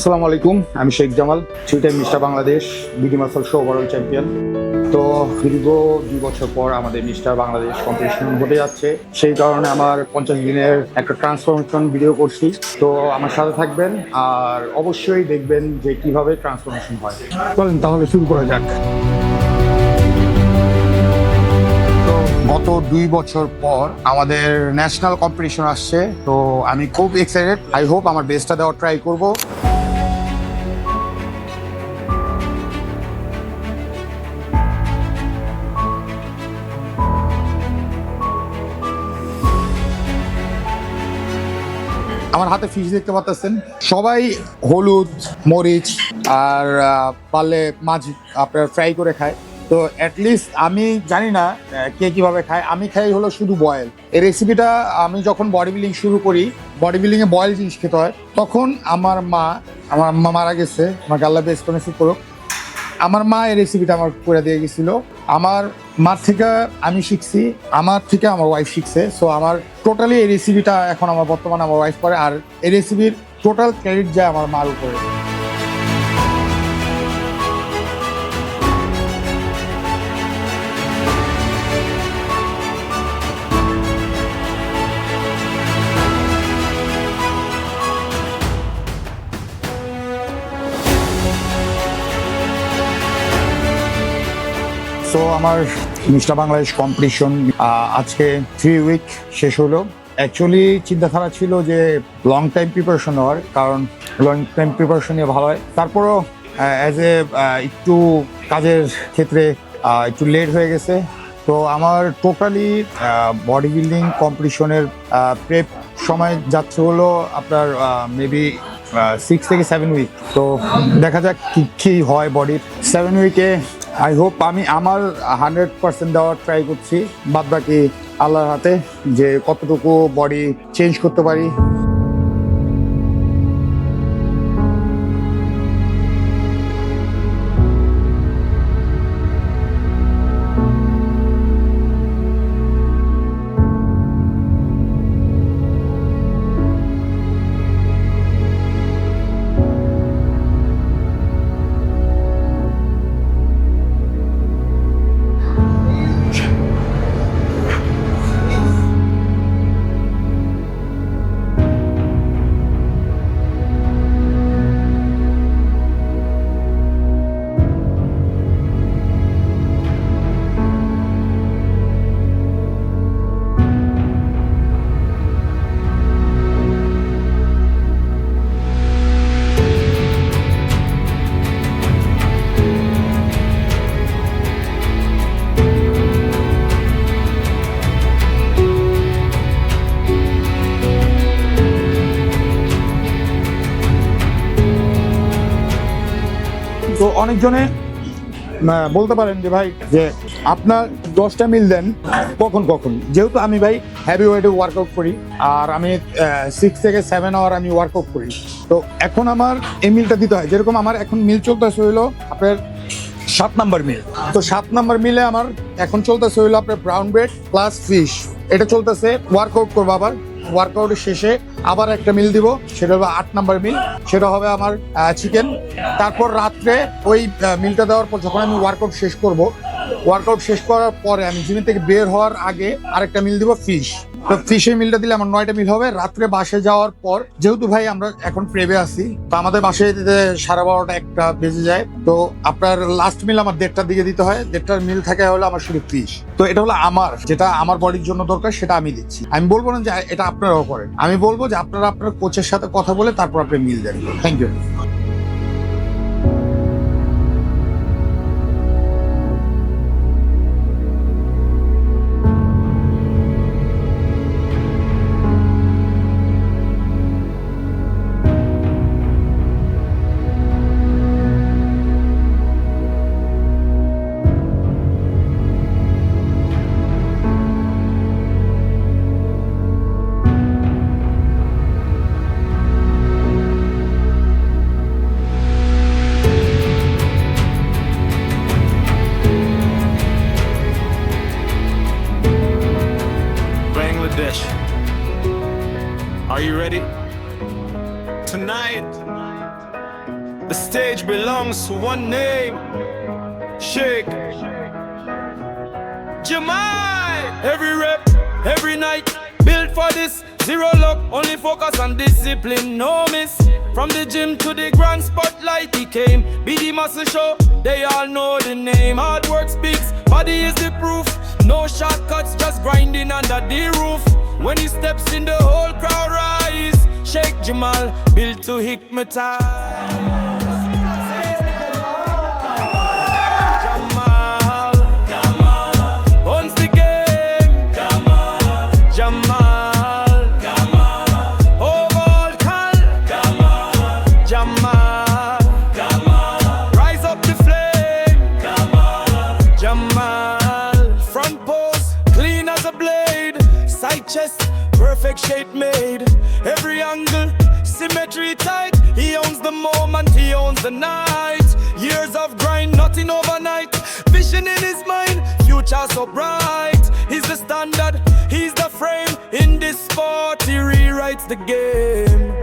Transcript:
আসসালামু আলাইকুম, আমি Sheikh Jamal, three time mister Bangladesh BD muscle show overall champion. তো দীর্ঘ 2 বছর পর আমাদের মিস্টার বাংলাদেশ কম্পিটিশন হতে যাচ্ছে, সেই কারণে আমার 50 দিনের একটা ট্রান্সফরমেশন ভিডিও করছি। তো আমার সাথে থাকবেন আর অবশ্যই দেখবেন যে কিভাবে ট্রান্সফরমেশন হয়। চলেন তাহলে শুরু করা যাক। গত 2 বছর পর আমাদের ন্যাশনাল কম্পিটিশন আসছে, তো আমি খুব এক্সাইটেড। আই হোপ আমার বেস্টটা দেওয়ার ট্রাই করব। আমার হাতে ফিশ দেখতে পাচ্ছেন, সবাই হলুদ মরিচ আর পারলে মাছ আপনার ফ্রাই করে খায়। তো অ্যাটলিস্ট আমি জানি না কে কিভাবে খায়, আমি খাই হলো শুধু বয়েল। এই রেসিপিটা আমি যখন বডি বিল্ডিং শুরু করি, বডি বিল্ডিংয়ে বয়েল জিনিস খেতে হয়, তখন আমার মা মারা গেছে, আমাকে আল্লাহ বেস্ট নসিব করুক। আমার মা এই রেসিপিটা আমার করে দিয়ে গেছিল। আমার মার থেকে আমি শিখছি, আমার থেকে আমার ওয়াইফ শিখছে। সো আমার টোটালি এই রেসিপিটা এখন আমার বর্তমানে আমার ওয়াইফ করে, আর এই রেসিপির টোটাল ক্রেডিট যায় আমার মার উপরে। সো আমার মিস্টার বাংলাদেশ কম্পিটিশন আজকে 3 উইক শেষ হলো। অ্যাকচুয়ালি চিন্তাধারা ছিল যে লং টাইম প্রিপারেশন হওয়ার, কারণ লং টাইম প্রিপারেশন নিয়ে ভালো হয়। তারপরও অ্যাজ এ একটু কাজের ক্ষেত্রে একটু লেট হয়ে গেছে। তো আমার টোটালি বডি বিল্ডিং কম্পিটিশনের প্রেপ সময় যাচ্ছে হলো আপনার মেবি 6 থেকে 7 উইক। তো দেখা যাক কি হয় বডির 7 উইকে। আই হোপ আমি আমার 100% দেওয়ার ট্রাই করছি, বাদ বাকি আল্লাহর হাতে যে কতটুকু বডি চেঞ্জ করতে পারি। তো অনেকজনে বলতে পারেন যে ভাই যে আপনার 10টা মিল দেন কখন কখন, যেহেতু আমি ভাই হেভি ওয়েটে ওয়ার্কআউট করি আর আমি 6 থেকে 7 আওয়ার আমি ওয়ার্কআউট করি। তো এখন আমার এই মিলটা দিতে হয়। যেরকম আমার এখন মিল চলতেছে হইলো আপনার 7 নাম্বার মিল। তো 7 নাম্বার মিলে আমার এখন চলতেছে হইলো আপনার ব্রাউন ব্রেড প্লাস ফিশ, এটা চলতেছে। ওয়ার্কআউট করবো, আবার ওয়ার্কআউটের শেষে আবার একটা মিল দিব, সেটা হবে 8 নাম্বার মিল, সেটা হবে আমার চিকেন। তারপর রাত্রে ওই মিলটা দেওয়ার পর যখন আমি ওয়ার্কআউট শেষ করব, ওয়ার্কআউট শেষ করার পরে আমি জিম থেকে বের হওয়ার আগে আরেকটা মিল দিব ফিশ। তো ফিশের মিলটা দিলে আমার 9টা মিল হবে। রাত্রে বাসে যাওয়ার পর, যেহেতু ভাই আমরা এখন প্রেবে আছি, তো আমাদের বাসে যেতে 12:30 1টা বেজে যায়। তো আপনার লাস্ট মিল আমার 1:30টার দিকে দিতে হয়। 1:30টার মিল থাকে হলো আমার শুধু ফিশ। তো এটা হলো আমার, যেটা আমার বডির জন্য দরকার সেটা আমি দিচ্ছি। আমি বলবো না যে এটা আপনারাও করেন, আমি বলবো যে আপনারা আপনার কোচের সাথে কথা বলে তারপর আপনি মিল দেন। Thank you. Are you ready? Tonight, The stage belongs to one name, Shake Jamal. Every rep, every night, built for this. Zero luck, only focus on discipline, no miss. From the gym to the grand spotlight he came. Be the muscle show, they all know the name. Hard work speaks, body is the proof. No shortcuts, just grinding under the roof. When he steps in, the whole crowd rise. Shake Jamal, built to hypnotize. Chest, perfect shape made. Every angle, symmetry tight. He owns the moment, he owns the night. Years of grind, nothing overnight. Vision in his mind, future so bright. He's the standard, he's the frame. In this sport, he rewrites the game.